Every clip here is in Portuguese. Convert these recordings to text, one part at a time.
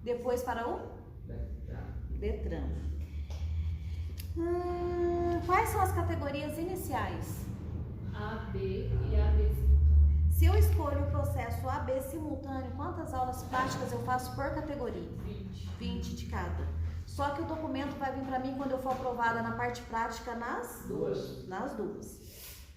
Depois para o Detran. Quais são as categorias iniciais? A, B e AB simultâneo. Se eu escolho o processo AB simultâneo, quantas aulas práticas eu faço por categoria? 20 de cada. Só que o documento vai vir para mim quando eu for aprovada na parte prática nas duas.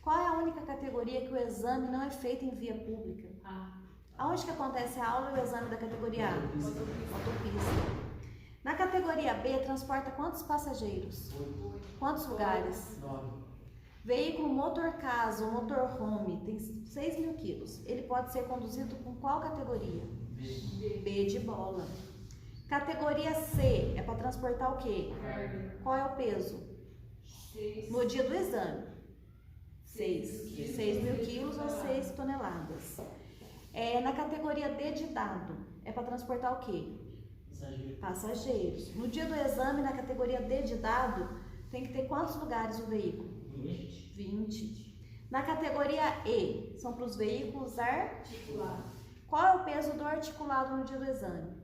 Qual é a única categoria que o exame não é feito em via pública? A. Aonde que acontece a aula e o exame da categoria A? Autopista. Na categoria B, transporta quantos passageiros? 8. Quantos lugares? 9. Veículo motorcase ou motorhome tem 6 mil quilos. Ele pode ser conduzido com qual categoria? B de bola. Categoria C é para transportar o quê? Carga. Qual é o peso? 6. No dia do exame. 6 mil quilos ou 6 toneladas. Na categoria D de dado, é para transportar o quê? Passageiros. No dia do exame, na categoria D de dado, tem que ter quantos lugares o veículo? 20. Na categoria E, são para os veículos Articulado. Qual é o peso do articulado no dia do exame?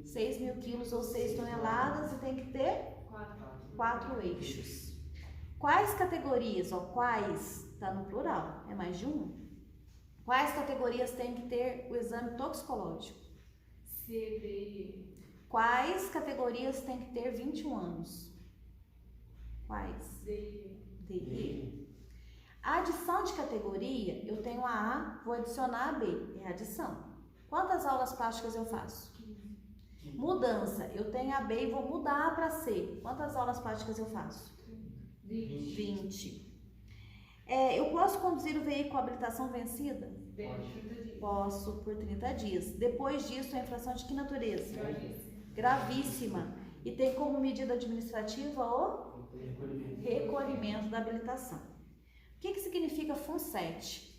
6 mil quilos ou 6 toneladas e tem que ter 4 eixos. Quais categorias, quais, está no plural, é mais de uma. Quais categorias tem que ter o exame toxicológico? C, D e E. Quais categorias tem que ter 21 anos? Quais? D e D e E. A adição de categoria, eu tenho a A, vou adicionar a B, é a adição. Quantas aulas práticas eu faço? 15. Mudança, eu tenho a B e vou mudar para C. Quantas aulas práticas eu faço? 20. Eu posso conduzir o veículo com habilitação vencida? Posso, por 30 dias. Depois disso, a infração de que natureza? Gravíssima. E tem como medida administrativa o recolhimento da habilitação. O que significa FUNSET?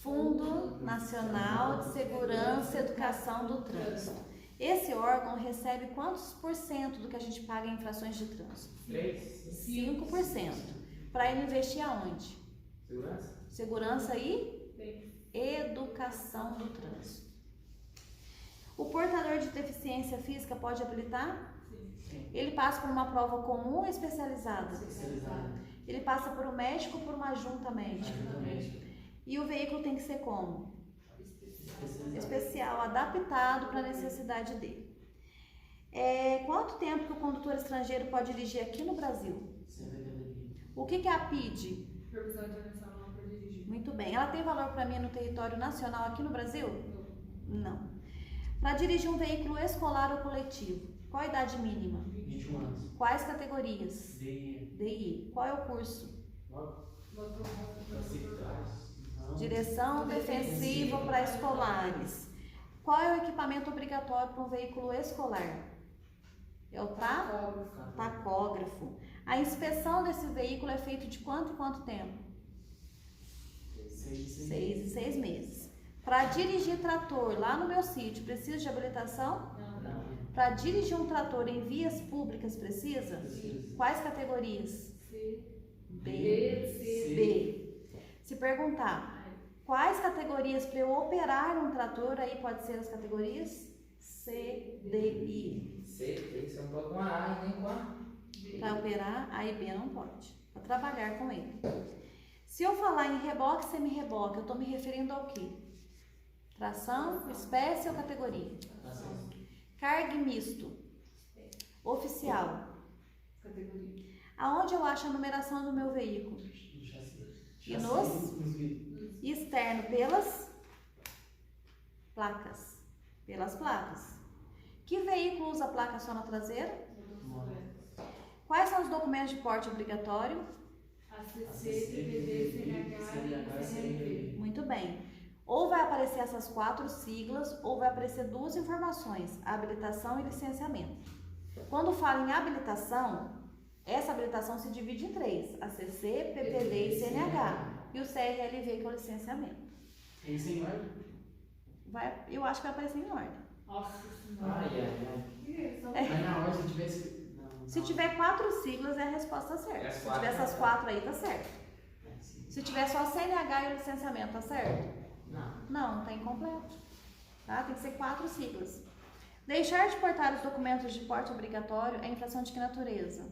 Fundo Nacional de Segurança e Educação do Trânsito. Esse órgão recebe quantos por cento do que a gente paga em infrações de trânsito? 5%. Para ele investir aonde? Segurança e educação do trânsito. O portador de deficiência física pode habilitar? Sim. Ele passa por uma prova comum ou especializada? Ele passa por um médico ou por uma junta médica? E o veículo tem que ser como? Especial, adaptado para a necessidade dele. Quanto tempo que o condutor estrangeiro pode dirigir aqui no Brasil? O que é a PID? Permissão internacional para dirigir. Muito bem. Ela tem valor para mim no território nacional aqui no Brasil? Não. Para dirigir um veículo escolar ou coletivo, qual a idade mínima? 21 anos. Quais categorias? D D e I. Qual é o curso? e Direção defensiva para escolares. Qual é o equipamento obrigatório para um veículo escolar? É o tacógrafo. A inspeção desse veículo é feita de quanto em quanto tempo? 6 e 6 meses. Para dirigir trator lá no meu sítio, precisa de habilitação? Não. Para dirigir um trator em vias públicas, precisa? Quais categorias? C, B, C, B. Se perguntar, quais categorias para eu operar um trator, aí pode ser as categorias? C, D e I. C, tem que ser um pouco com a A e nem com a Para operar, A e B não pode. Para trabalhar com ele. Se eu falar em reboque e semi-reboque, eu estou me referindo ao quê? Tração, espécie ou categoria? Carga e misto. Oficial. categoria. Aonde eu acho a numeração do meu veículo? E nos? Externo, pelas placas. Pelas placas. Que veículo usa placa só na traseira? Quais são os documentos de porte obrigatório? ACC, PPD, CNH e CNV. Muito bem. Ou vai aparecer essas 4 siglas, ou vai aparecer 2 informações, habilitação e licenciamento. Quando fala em habilitação, essa habilitação se divide em 3, ACC, PPD e CNH. E o CRLV, que é o licenciamento. Tem que ser em ordem? Eu acho que vai aparecer em ordem. Nossa Senhora. Aí na ordem, se tivesse... Se tiver 4 siglas, é a resposta certa. Se tiver essas 4 aí, tá certo. Se tiver só CNH e o licenciamento, tá certo? Não, tá incompleto. tá? Tem que ser 4 siglas. Deixar de portar os documentos de porte obrigatório é infração de que natureza?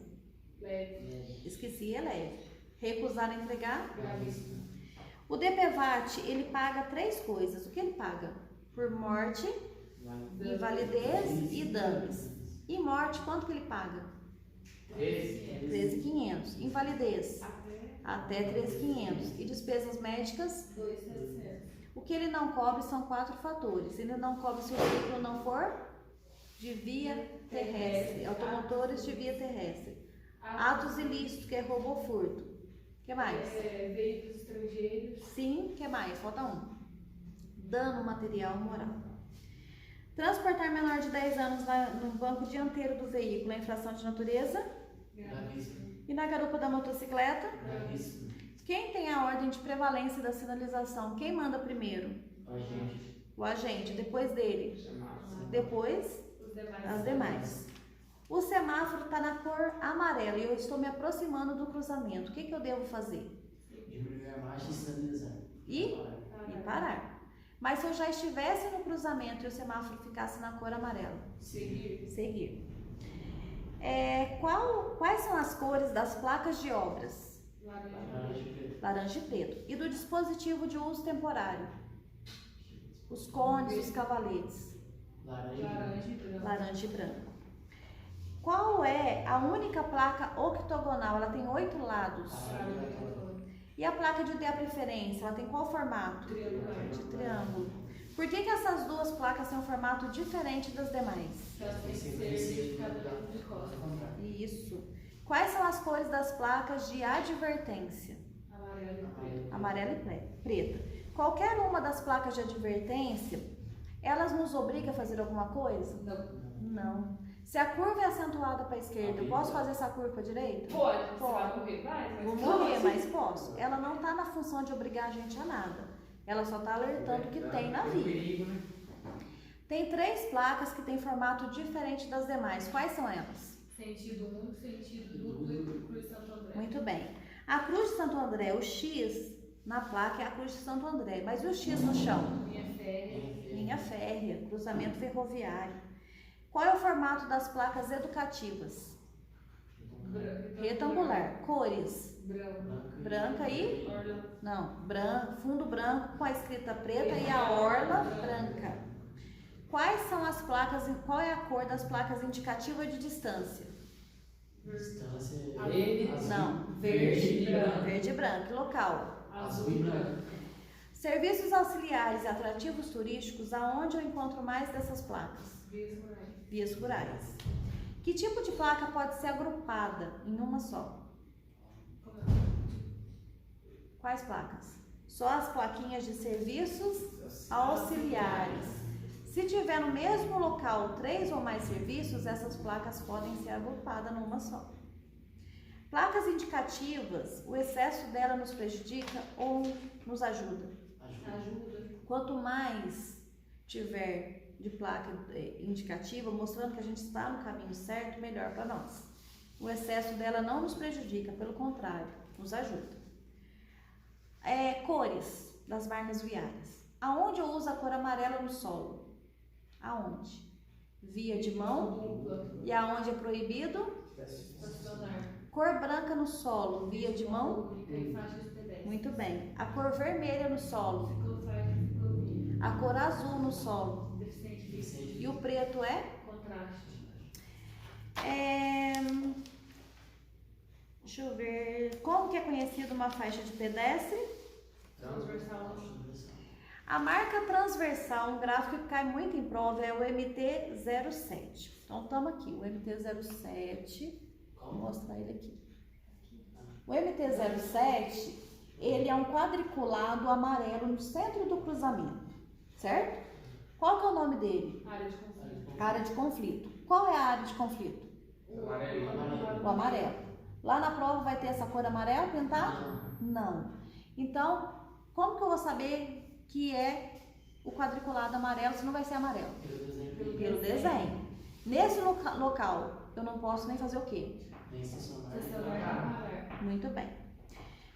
Leve. Esqueci, é leve. Recusar a entregar? Gravíssimo. O DPVAT, ele paga 3 coisas. O que ele paga? Por morte, invalidez e danos. E morte, quanto que ele paga? 13.500. Invalidez, até 13.500. E despesas médicas? 2.700. O que ele não cobre são 4 fatores. Ele não cobre se o veículo não for de via terrestre. Automotores de via terrestre. Atos ilícitos, que é roubo ou furto. O que mais? Veículos estrangeiros. Sim, o que mais? Falta um. Dano material ou moral. Transportar menor de 10 anos no banco dianteiro do veículo é infração de natureza. Gravíssimo. E na garupa da motocicleta? Gravíssimo. Quem tem a ordem de prevalência da sinalização? Quem manda primeiro? Agente. O agente, depois dele. Depois, Os demais. as demais. O semáforo está na cor amarela e eu estou me aproximando do cruzamento. O que eu devo fazer? Diminuir a marcha e sinalizar. E parar. Mas se eu já estivesse no cruzamento e o semáforo ficasse na cor amarela? Seguir. Quais são as cores das placas de obras? Laranja e preto. Laranja e preto. E do dispositivo de uso temporário? Os cones, os cavaletes. Laranja e branco. Laranja e branco. Qual é a única placa octogonal? Ela tem 8 lados. E a placa de ideia preferência? Ela tem qual formato? De triângulo. Por que essas duas placas têm um formato diferente das demais? Isso. Quais são as cores das placas de advertência? Amarela e preta. Qualquer uma das placas de advertência, elas nos obrigam a fazer alguma coisa? Não. Se a curva é acentuada para a esquerda, eu posso fazer essa curva para a direita? Pode. Você vai morrer, vai. Vou morrer, mas posso. Ela não está na função de obrigar a gente a nada. Ela só está alertando que tem na via. Tem 3 placas que têm formato diferente das demais. Quais são elas? Sentido 1, sentido duplo e Cruz de Santo André. Muito bem. A Cruz de Santo André, o X na placa é a Cruz de Santo André. Mas e o X no chão? Linha férrea. Linha férrea, cruzamento ferroviário. Qual é o formato das placas educativas? Retangular. Cores? Branca e? Não, fundo branco com a escrita preta e a orla branca. Quais são as placas, qual é a cor das placas indicativas de distância? Distância. Não, Verde e branco. verde e branco. Local? Azul e branco. Serviços auxiliares e atrativos turísticos, aonde eu encontro mais dessas placas? Vias rurais. Que tipo de placa pode ser agrupada em uma só? Quais placas? Só as plaquinhas de serviços auxiliares. Se tiver no mesmo local 3 ou mais serviços, essas placas podem ser agrupadas numa só. Placas indicativas, o excesso dela nos prejudica ou nos ajuda? Ajuda. Quanto mais tiver de placa indicativa, mostrando que a gente está no caminho certo, melhor para nós. O excesso dela não nos prejudica, pelo contrário, nos ajuda. Cores das marcas viárias. Aonde eu uso a cor amarela no solo? Aonde? Via de mão. E aonde é proibido? Estacionar. Cor branca no solo, via de mão. Tem faixa de pedestre. Muito bem. A cor vermelha no solo. Ciclofaixa de ciclovia. A cor azul no solo. Deficiente visual. E o preto é? Contraste. Deixa eu ver. Como que é conhecido uma faixa de pedestre? Transversal. A marca transversal, um gráfico que cai muito em prova, é o MT-07. Então, estamos aqui, o MT-07. Vou mostrar ele aqui. O MT-07, ele é um quadriculado amarelo no centro do cruzamento, certo? Qual que é o nome dele? Área de conflito. Área de conflito. Qual é a área de conflito? O amarelo. Lá na prova vai ter essa cor amarela pintada? Não. Então, como que eu vou saber que é o quadriculado amarelo se não vai ser amarelo? Pelo desenho. Nesse local, eu não posso nem fazer o quê? Nem estacionar. Estacionar. Muito bem.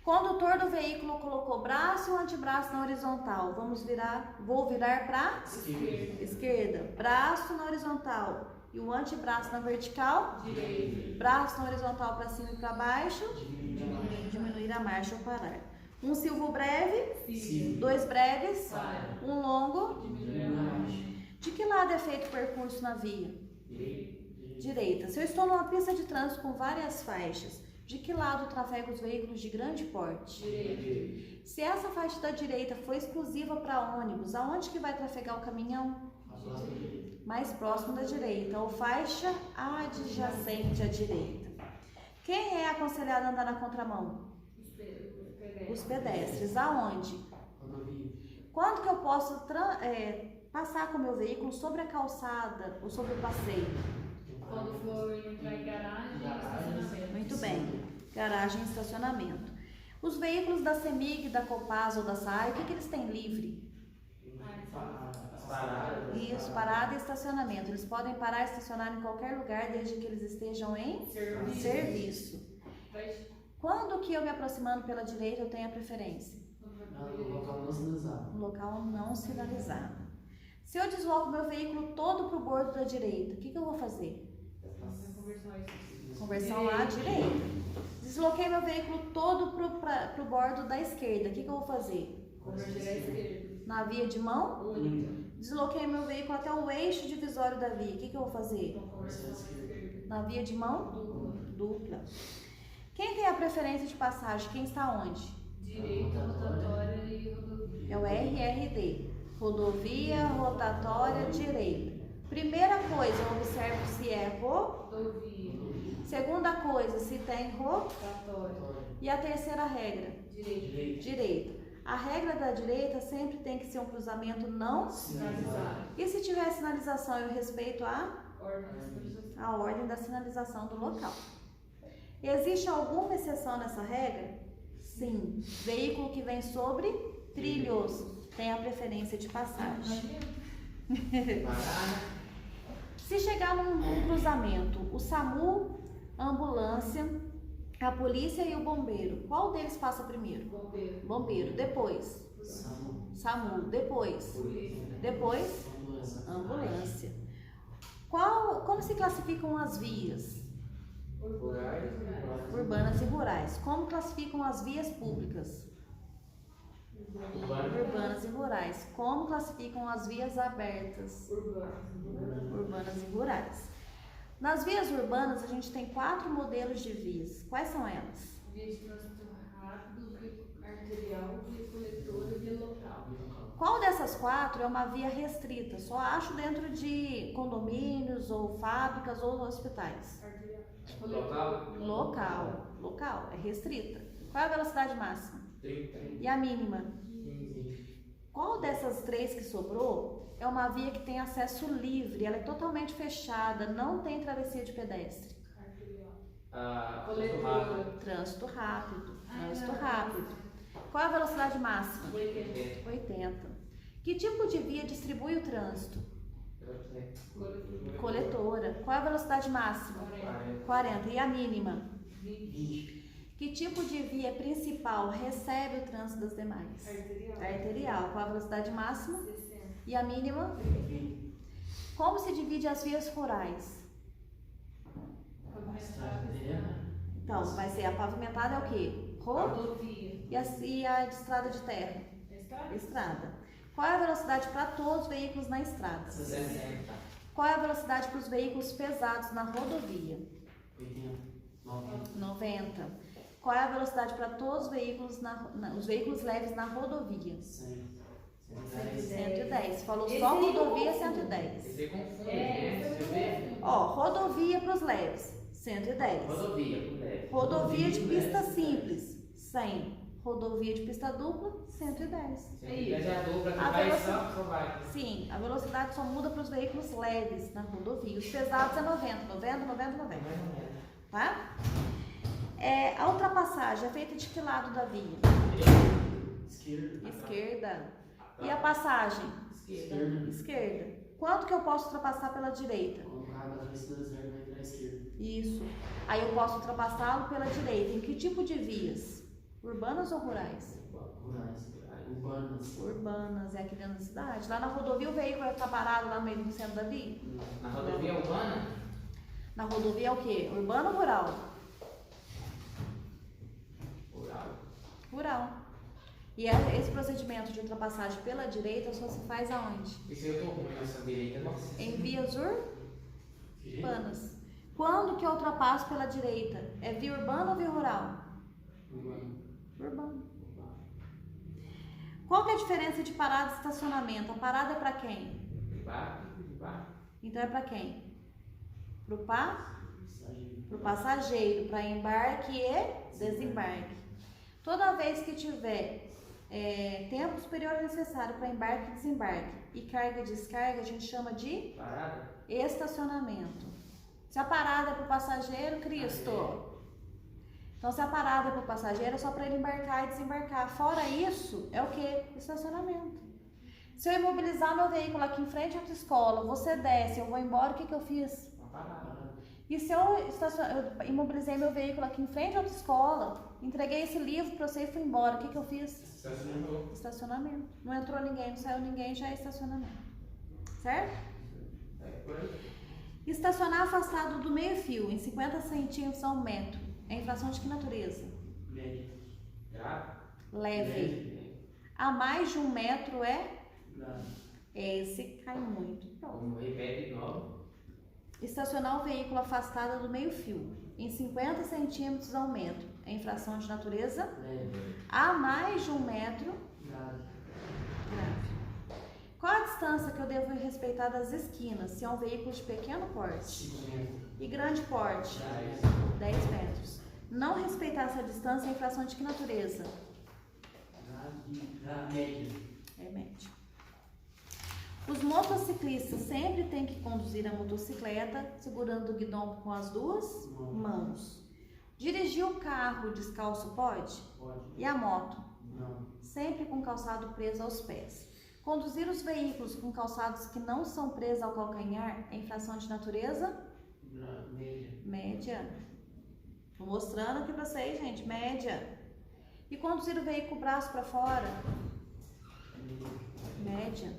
Condutor do veículo colocou braço e o antebraço na horizontal. Vou virar para esquerda. Braço na horizontal e o antebraço na vertical. Direita. Braço na horizontal para cima e para baixo. Diminuir a marcha ou parar. Um silvo breve, Siga. 2 breves, Para. um longo. Diminuir a marcha. De que lado é feito o percurso na via? Direita. Se eu estou numa pista de trânsito com várias faixas, de que lado trafego os veículos de grande porte? Direita. Se essa faixa da direita for exclusiva para ônibus, aonde que vai trafegar o caminhão? Mais próximo da direita, ou faixa adjacente à direita. Quem é aconselhado a andar na contramão? Os pedestres. Aonde? Quando que eu posso passar com o meu veículo sobre a calçada ou sobre o passeio? Quando for entrar em garagem e estacionamento. Muito bem. Garagem e estacionamento. Os veículos da CEMIG, da Copasa ou da SAI, o que eles têm livre? Isso, parada e estacionamento. Eles podem parar e estacionar em qualquer lugar desde que eles estejam em serviço. Quando que eu me aproximando pela direita eu tenho a preferência? No local não sinalizado. Um local não sinalizado. Se eu desloco meu veículo todo para o bordo da direita, o que eu vou fazer? Conversão à direita. Desloquei meu veículo todo para o bordo da esquerda, o que eu vou fazer? Converter à esquerda. Na via de mão? Única. Desloquei meu veículo até o eixo divisório da via, o que eu vou fazer? Conversão à esquerda. Na via de mão? Dupla. Dupla. Quem tem a preferência de passagem? Quem está onde? Direita, rotatória e rodovia. É o RRD. Rodovia, rotatória, direita. Primeira coisa, eu observo se é Rodovia. Segunda coisa, se tem Rotatória. E a terceira regra? Direita. Direita. A regra da direita sempre tem que ser um cruzamento não. Sinalizado. E se tiver sinalização, eu respeito a ordem da sinalização do local. Existe alguma exceção nessa regra? Sim. Veículo que vem sobre trilhos tem a preferência de passagem. Se chegar num cruzamento, o SAMU, a ambulância, a polícia e o bombeiro, qual deles passa primeiro? Bombeiro. Bombeiro. Depois, SAMU. Depois, ambulância. Como se classificam as vias? Urbanas e rurais. Como classificam as vias públicas? Urbanas e rurais. Como classificam as vias abertas? Urbanas e rurais. Nas vias urbanas, a gente tem 4 modelos de vias. Quais são elas? Via de trânsito rápido, via arterial, via coletora e via local. Qual dessas 4 é uma via restrita? Só acho dentro de condomínios, ou fábricas, ou hospitais. Local. É restrita. Qual é a velocidade máxima? 30. E a mínima? 15. Qual dessas 3 que sobrou é uma via que tem acesso livre? Ela é totalmente fechada, não tem travessia de pedestre. Coletora. Trânsito rápido. Qual é a velocidade máxima? 80. 80. Que tipo de via distribui o trânsito? Coletora. Qual é a velocidade máxima? 40. E a mínima? 20. Que tipo de via principal recebe o trânsito das demais? Arterial. Qual a velocidade máxima? 60. E a mínima? Como se divide as vias rurais? Então, vai ser a pavimentada é o quê? Rodovia. E a de estrada de terra? Estrada. Qual é a velocidade para todos os veículos na estrada? 60. Qual é a velocidade para os veículos pesados na rodovia? 90. Qual é a velocidade para todos os veículos, os veículos leves na rodovia? 110. Falou só rodovia, 110. Você confunde, né? Ó, rodovia para os leves, 110. Rodovia de pista simples, 100. Rodovia de pista dupla, 110. Sim, a velocidade só muda para os veículos leves na rodovia. Os pesados é 90. Tá? A ultrapassagem é feita de que lado da via? Esquerda. E a passagem? Esquerda. Quanto que eu posso ultrapassar pela direita? Isso. Aí eu posso ultrapassá-lo pela direita. Em que tipo de vias? Urbanas ou rurais? Rurais. Urbanas. Urbanas, é aqui dentro da cidade. Lá na rodovia o veículo está parado lá no meio do centro da via? Na rodovia urbana? Na rodovia é o quê? Urbano ou rural? Rural. Rural. E esse procedimento de ultrapassagem pela direita só se faz aonde? E se eu tô ruim nessa direita, nossa. Em vias urbanas. Quando que eu ultrapasso pela direita? É via urbana ou via rural? Urbano. Qual que é a diferença de parada e estacionamento? A parada é para quem? Então é para quem? Pro passageiro, para embarque e desembarque. Toda vez que tiver tempo superior ao necessário para embarque e desembarque e carga e descarga, a gente chama de Parada? estacionamento. Se a parada é para o passageiro, Cristo. Então, se a parada é para o passageiro, é só para ele embarcar e desembarcar. Fora isso, é o que? Estacionamento. Se eu imobilizar meu veículo aqui em frente à autoescola, você desce, eu vou embora, o que que eu fiz? Uma parada. E se eu imobilizei meu veículo aqui em frente à autoescola, entreguei esse livro para você e fui embora, o que que eu fiz? Estacionamento. Estacionamento. Não entrou ninguém, não saiu ninguém, já é estacionamento. Certo? É por aí. Estacionar afastado do meio-fio, em 50 centímetros a 1 metro. É infração de que natureza? Média. Grave. Leve. A mais de 1 metro é? Grave. Esse cai muito. Vamos repetir de novo. Estacionar o veículo afastado do meio-fio, em 50 centímetros a 1 metro. É infração de natureza? Leve. A mais de 1 metro? Grave. Grave. Qual a distância que eu devo respeitar das esquinas, se é um veículo de pequeno porte? 5 metros. E grande porte? 10 metros. Não respeitar essa distância é infração de que natureza? Grave. Média. É média. Os motociclistas sempre têm que conduzir a motocicleta segurando o guidão com as duas mãos. Dirigir o carro descalço pode? Pode. E a moto? Não. Sempre com calçado preso aos pés. Conduzir os veículos com calçados que não são presos ao calcanhar é infração de natureza? Média. Média. Tô mostrando aqui pra vocês, gente. Média. E conduzir o veículo braço para fora? Média.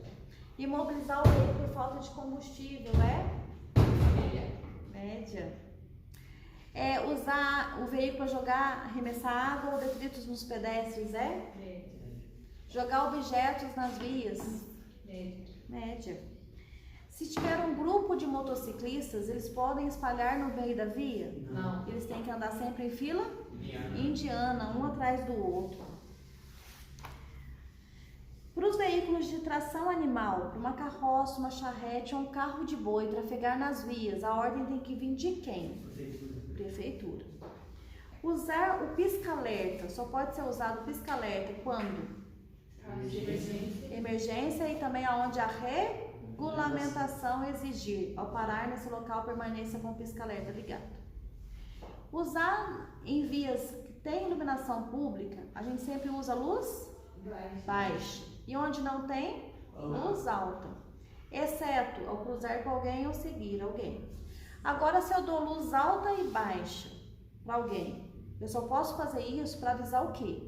Imobilizar o veículo por falta de combustível é? Média. Usar o veículo para jogar, arremessar água ou detritos nos pedestres é? Média. Jogar objetos nas vias? Média. Média. Se tiver um grupo de motociclistas, eles podem espalhar no meio da via? Não. Eles têm que andar sempre em fila Indiana. indiana, um atrás do outro. Para os veículos de tração animal, para uma carroça, uma charrete ou um carro de boi trafegar nas vias, a ordem tem que vir de quem? Prefeitura. Usar o pisca-alerta, só pode ser usado o pisca-alerta quando? Caso de emergência. Emergência e também aonde a regulamentação exigir. Ao parar nesse local, permaneça com o pisca-alerta ligado. Usar em vias que tem iluminação pública, a gente sempre usa luz baixa. E onde não tem, luz alta. Exceto ao cruzar com alguém ou seguir alguém. Agora, se eu dou luz alta e baixa para alguém, eu só posso fazer isso para avisar o quê?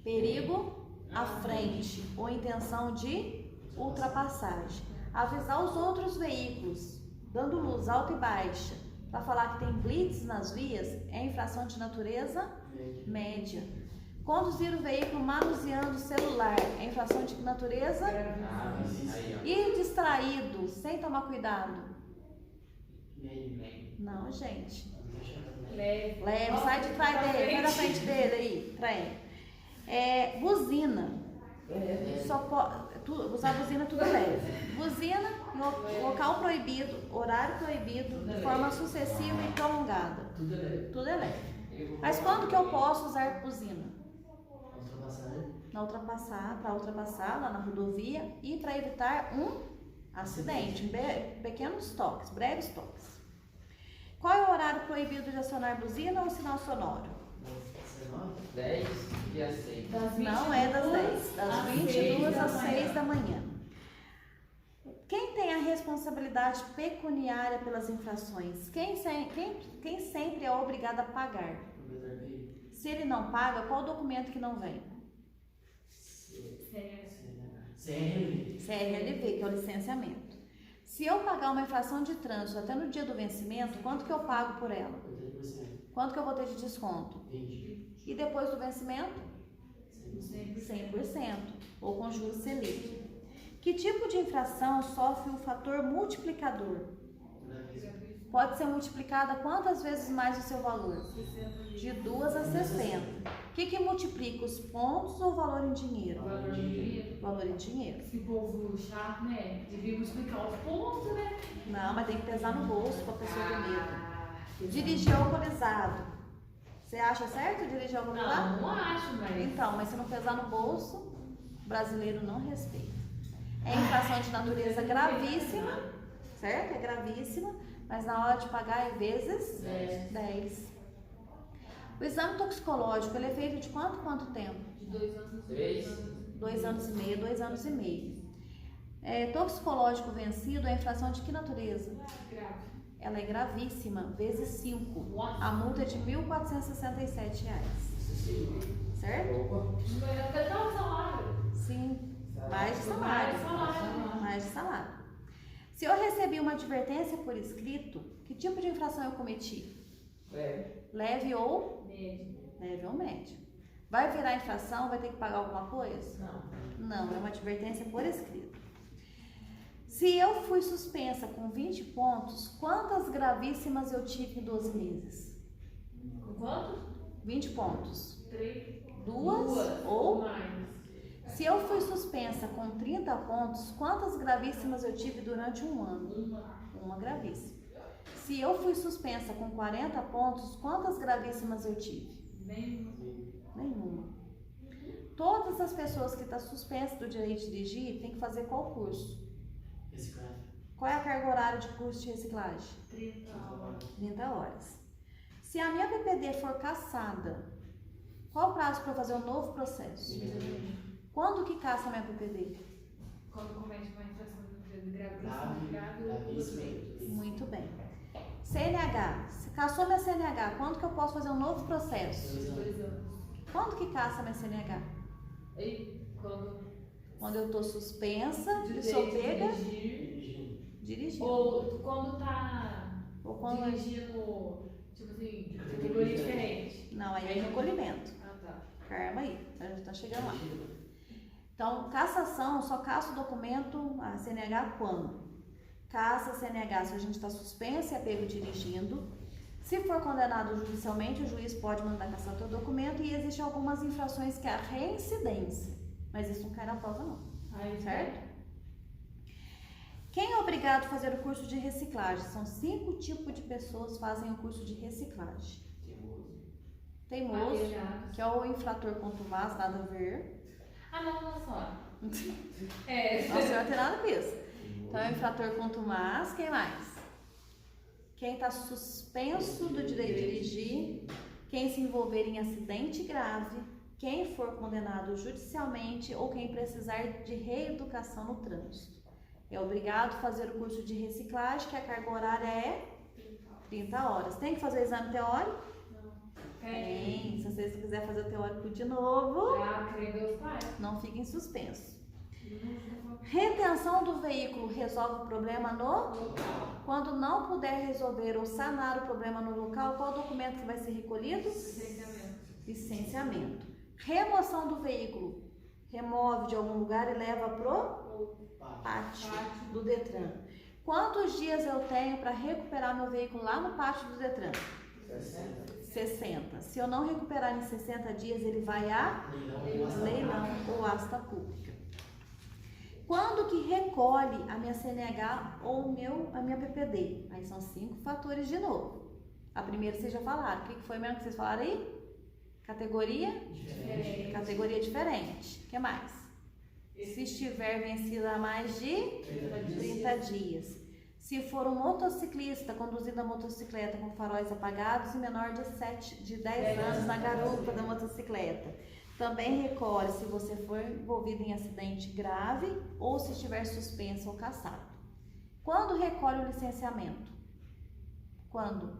Perigo à frente ou intenção de ultrapassagem. Avisar os outros veículos, dando luz alta e baixa, para falar que tem blitz nas vias, é infração de natureza média. Conduzir o veículo manuseando o celular, é infração de natureza? Aí, ó. Ir distraído, sem tomar cuidado? Média. Não, gente. Leve. Leve, sai de trás dele, sai da frente dele aí, trem. Buzina. Só pode, usar buzina tudo leve. Buzina em local proibido, horário proibido, de forma sucessiva e prolongada. Tudo é leve. Tudo é leve. Mas quando que eu posso usar buzina? Para ultrapassar lá na rodovia e para evitar um acidente, pequenos toques, breves toques. Qual é o horário proibido de acionar buzina ou sinal sonoro? 10 e às 6. Não é das 10, das 22 às 6 da manhã. Quem tem a responsabilidade pecuniária pelas infrações? Quem sempre é obrigado a pagar? Se ele não paga, qual documento que não vem? CRLV, que é o licenciamento. Se eu pagar uma infração de trânsito até no dia do vencimento, quanto que eu pago por ela? 80%. Quanto que eu vou ter de desconto? 20%. E depois do vencimento? 100%. 100%, ou com juros Selic. Que tipo de infração sofre o fator multiplicador? Pode ser multiplicada quantas vezes mais o seu valor? De 2 a 60. O que multiplica, os pontos ou o valor em dinheiro? Valor em dinheiro. Valor em dinheiro. Esse povo chato, né? Devíamos explicar os pontos, né? Não, mas tem que pesar no bolso para a pessoa ter medo. Dirigir alcoolizado. Você acha certo dirigir alcoolizado? Não acho, mas... Então, mas se não pesar no bolso, o brasileiro não respeita. É infração de natureza gravíssima, certo? É gravíssima, mas na hora de pagar é vezes 10. O exame toxicológico, ele é feito de quanto tempo? De 2 anos. 3. 2 anos e meio, 2 anos e meio. Toxicológico vencido é infração de que natureza? Grave. Ela é gravíssima, vezes 5. A multa é de R$ 1.467. Certo? Vai dar um salário. Sim, mais de salário. Mais de salário. Se eu recebi uma advertência por escrito, que tipo de infração eu cometi? Leve ou? Médio. Leve ou médio. Vai virar infração? Vai ter que pagar alguma coisa? Não. Não, é uma advertência por escrito. Se eu fui suspensa com 20 pontos, quantas gravíssimas eu tive em 12 meses? Com quanto? 20 pontos. 3. 2 ou? Mais. Se eu fui suspensa com 30 pontos, quantas gravíssimas eu tive durante um ano? Uma gravíssima. Se eu fui suspensa com 40 pontos, quantas gravíssimas eu tive? Nenhuma. Todas as pessoas que estão suspensas do direito de dirigir têm que fazer qual curso? Reciclagem. Qual é a carga horária de curso de reciclagem? 30 horas. 30 horas. Se a minha PPD for cassada, qual o prazo para fazer um novo processo? Quando que caça a minha PPD? Quando comete uma infração de grave ou Gravíssimo. Muito bem. CNH. Se caçou minha CNH, quando que eu posso fazer um novo processo? 2 anos. Quando que caça minha CNH? E quando Quando eu estou suspensa e sou pega dirigindo. ou quando tá Ou quando... dirigindo, tipo assim, categoria diferente. Não, aí é recolhimento. Ah, tá. Calma aí, a gente tá chegando lá. Então, cassação, só caça o documento, a CNH quando? Caça a CNH se a gente está suspenso e é pego dirigindo. Se for condenado judicialmente, o juiz pode mandar caçar o teu documento e existem algumas infrações que é a reincidência. Mas isso não cai na prova não, certo? Quem é obrigado a fazer o curso de reciclagem? São 5 tipos de pessoas que fazem o curso de reciclagem. Teimoso, que é o infrator contumaz, nada a ver. Ah, não só. Nossa, não tem nada com isso. Então é o infrator contumaz, quem mais? Quem está suspenso do direito de dirigir, quem se envolver em acidente grave, quem for condenado judicialmente ou quem precisar de reeducação no trânsito. É obrigado a fazer o curso de reciclagem, que a carga horária é 30 horas. Tem que fazer o exame teórico? Tem. Se vocês quiserem fazer o teórico de novo, não fiquem suspensos. Retenção do veículo resolve o problema no? Quando não puder resolver ou sanar o problema no local, qual documento que vai ser recolhido? Licenciamento. Remoção do veículo. Remove de algum lugar e leva pro pátio do Detran. Quantos dias eu tenho para recuperar meu veículo lá no pátio do Detran? 60. Se eu não recuperar em 60 dias, ele vai a leilão ou asta pública. Quando que recolhe a minha CNH ou a minha PPD? Aí são 5 fatores de novo. A primeira vocês já falaram. O que foi mesmo que vocês falaram aí? Categoria? Diferente. Categoria diferente. O que mais? Se estiver vencida há mais de 30 dias. Se for um motociclista conduzindo a motocicleta com faróis apagados e menor de 10 anos na garupa da motocicleta. Também recolhe se você for envolvido em acidente grave ou se estiver suspenso ou cassado. Quando recolhe o licenciamento? Quando?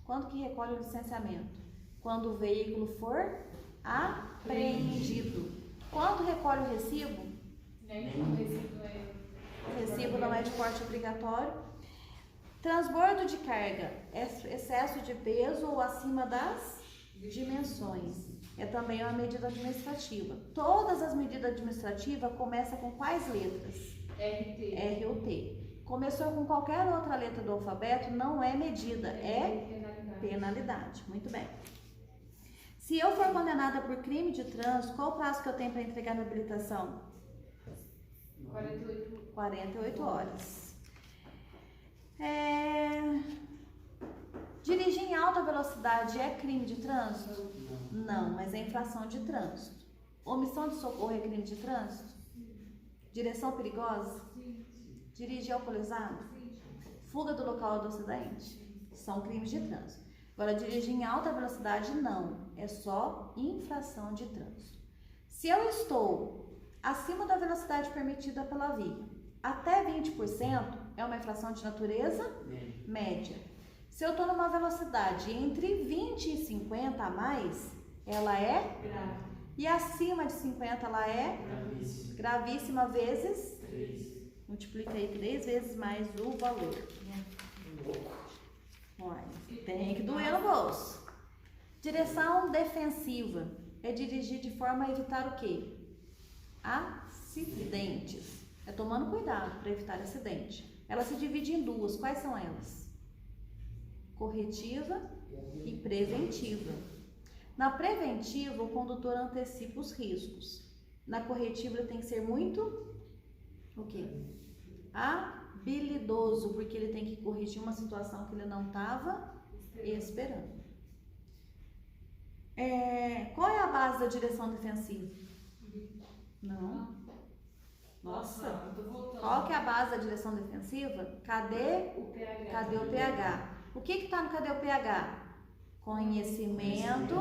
Quando que recolhe o licenciamento? Quando o veículo for apreendido. Quando recolhe o recibo? Nem o recibo é. O recibo não é de porte obrigatório. Transbordo de carga, excesso de peso ou acima das dimensões. É também uma medida administrativa. Todas as medidas administrativas começam com quais letras? RT. R ou T. Começou com qualquer outra letra do alfabeto, não é medida, é penalidade. Muito bem. Se eu for condenada por crime de trânsito, qual o prazo que eu tenho para entregar minha habilitação? 48 horas. Dirigir em alta velocidade é crime de trânsito? Não, mas é infração de trânsito. Omissão de socorro é crime de trânsito? Direção perigosa? Dirigir alcoolizado? Fuga do local do acidente? São crimes de trânsito. Agora, dirigir em alta velocidade não, é só infração de trânsito. Se eu estou acima da velocidade permitida pela via, até 20% é uma infração de natureza média. Se eu estou numa velocidade entre 20 e 50 a mais, ela é grave. E acima de 50 ela é gravíssima vezes 3. Multiplica aí 3 vezes mais o valor. Olha, tem que doer no bolso. Direção defensiva é dirigir de forma a evitar o quê? Acidentes. É tomando cuidado para evitar acidente. Ela se divide em duas. Quais são elas? Corretiva e preventiva. Na preventiva, o condutor antecipa os riscos. Na corretiva, ele tem que ser muito o quê? Habilidoso, porque ele tem que corrigir uma situação que ele não estava esperando. Qual é a base da direção defensiva? Não. Nossa, qual que é a base da direção defensiva? Cadê o pH? O que está no cadê o pH? Conhecimento,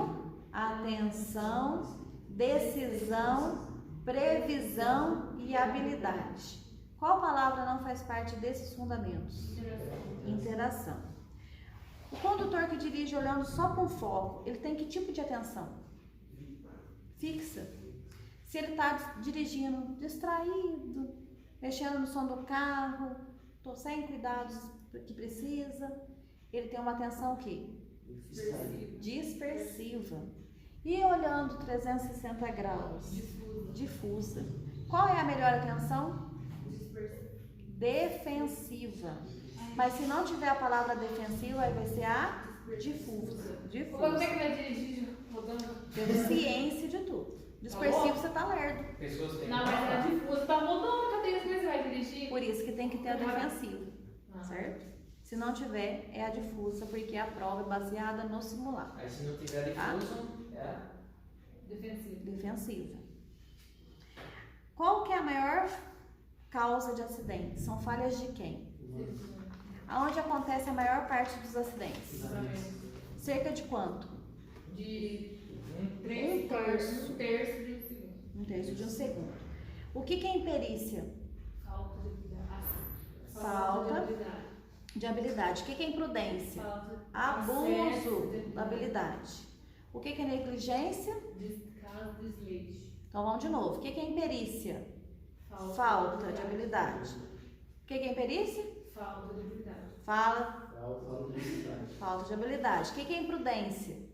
atenção, decisão, previsão e habilidade. Qual palavra não faz parte desses fundamentos? Interação. O condutor que dirige olhando só com foco, ele tem que tipo de atenção? Fixa. Se ele está dirigindo distraído, mexendo no som do carro, sem cuidados que precisa, ele tem uma atenção o quê? Dispersiva. E olhando 360 graus, difusa. Qual é a melhor atenção? Defensiva. Mas se não tiver a palavra defensiva, aí vai ser a difusa. Como é que vai dirigir rodando? Tendo ciência de tudo. Dispersivo, você tá lerdo. Não, mas a difusa tá rodando, cadê isso que você vai dirigir? Por isso que tem que ter a defensiva, certo? Se não tiver, é a difusa, porque a prova é baseada no simulado. Aí se não tiver difuso, é defensiva. Qual que é a maior causa de acidente? São falhas de quem? Aonde acontece a maior parte dos acidentes? Cerca de quanto? De um terço de um segundo. O que é imperícia? Falta de habilidade. O que é imprudência? Abuso da habilidade. O que é negligência? Descaso, desleixo. Então vamos de novo. O que é imperícia? Falta de habilidade. O que é imperícia? Falta de habilidade. Falta de habilidade. O que é imprudência?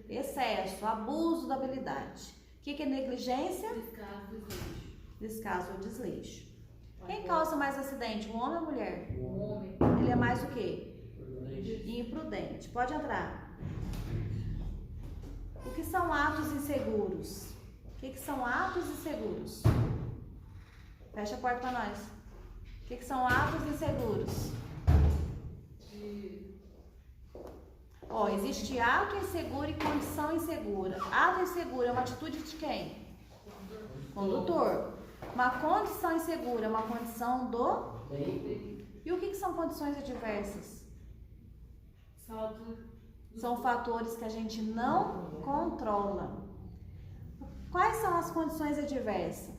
Excesso, abuso da habilidade. O que é negligência? Descaso ou desleixo. Quem causa mais acidente, um homem ou mulher? O homem. Ele é mais o quê? Imprudente. Pode entrar. O que são atos inseguros? O que são atos inseguros? Fecha a porta para nós. O que são atos inseguros? Ó, existe ato inseguro e condição insegura. Ato inseguro é uma atitude de quem? Condutor. Uma condição insegura é uma condição do... E o que são condições adversas? São fatores que a gente não controla. Quais são as condições adversas?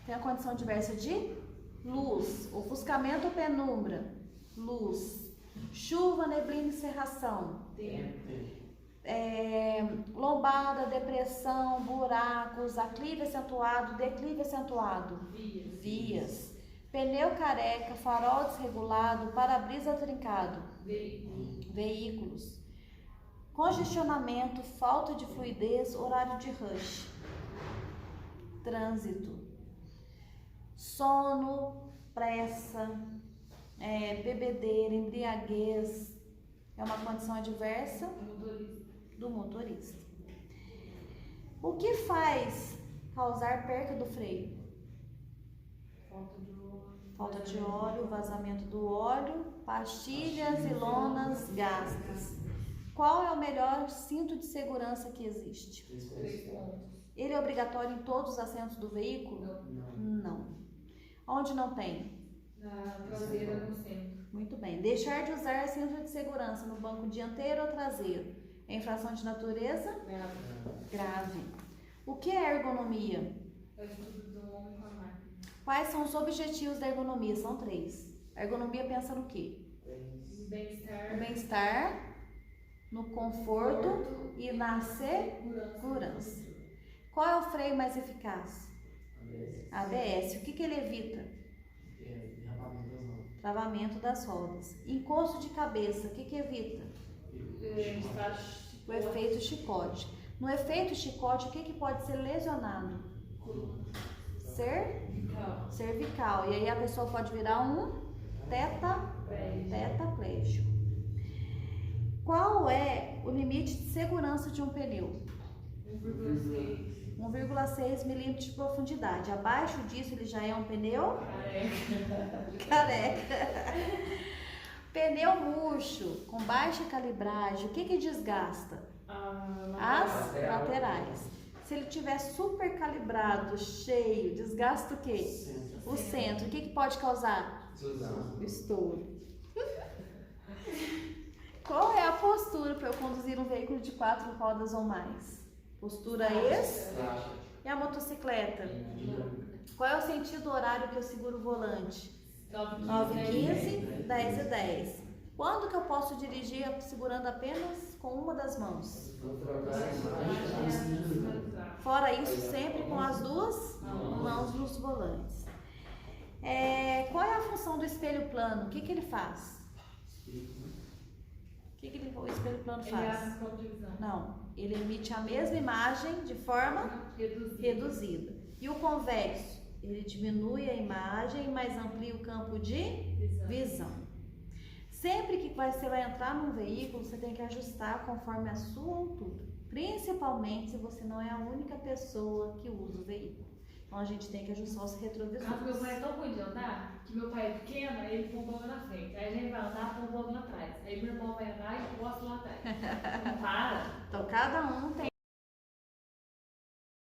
Tem a condição adversa de luz, ofuscamento ou penumbra, luz, chuva, neblina e cerração. lombada, depressão, buracos, aclive acentuado, declive acentuado, vias, pneu careca, farol desregulado, para-brisa trincado, veículos, congestionamento, falta de fluidez, horário de rush, trânsito, sono, pressa, bebedeira, embriaguez, é uma condição adversa do motorista. O que faz causar perca do freio? Falta de óleo, vazamento do óleo, pastilhas e lonas gastas. Qual é o melhor cinto de segurança que existe? 3 pontos. Ele é obrigatório em todos os assentos do veículo? Não. Onde não tem? Na traseira, no centro. Muito bem. Deixar de usar cinto de segurança no banco dianteiro ou traseiro é infração de natureza? Grave. O que é ergonomia? É o estudo do homem com a máquina. Quais são os objetivos da ergonomia? São 3. A ergonomia pensa no quê? Bem-estar. No bem-estar, no conforto e na segurança. Qual é o freio mais eficaz? ABS. O que ele evita? Travamento das rodas. Encosto de cabeça. O que evita? O efeito chicote. No efeito chicote, o que pode ser lesionado? Cervical. E aí a pessoa pode virar um tetraplégico. Qual é o limite de segurança de um pneu? 1,6 milímetros de profundidade. Abaixo disso ele já é um pneu careca. Pneu murcho, com baixa calibragem, o que desgasta? As laterais. Se ele tiver super calibrado, cheio, desgasta o quê? O centro. O que pode causar? Estouro. Qual é a postura para eu conduzir um veículo de 4 rodas ou mais? Postura E a motocicleta? Qual é o sentido horário que eu seguro o volante? 9h15, 10h10. Quando que eu posso dirigir segurando apenas com uma das mãos? Fora isso, sempre com as duas mãos nos volantes. Qual é a função do espelho plano? O que ele faz? O que o espelho plano faz? Não, ele emite a mesma imagem de forma reduzida. E o convexo? Ele diminui a imagem, mas amplia o campo de visão. Sempre que você vai entrar num veículo, você tem que ajustar conforme a sua altura. Principalmente se você não é a única pessoa que usa o veículo. Então a gente tem que ajustar os retrovisores. Meu pai é tão ruim de andar que meu pai é pequeno, aí ele põe o na frente. Aí a gente vai andar, põe o na trás. Aí meu irmão vai andar e posta lá atrás. Não para.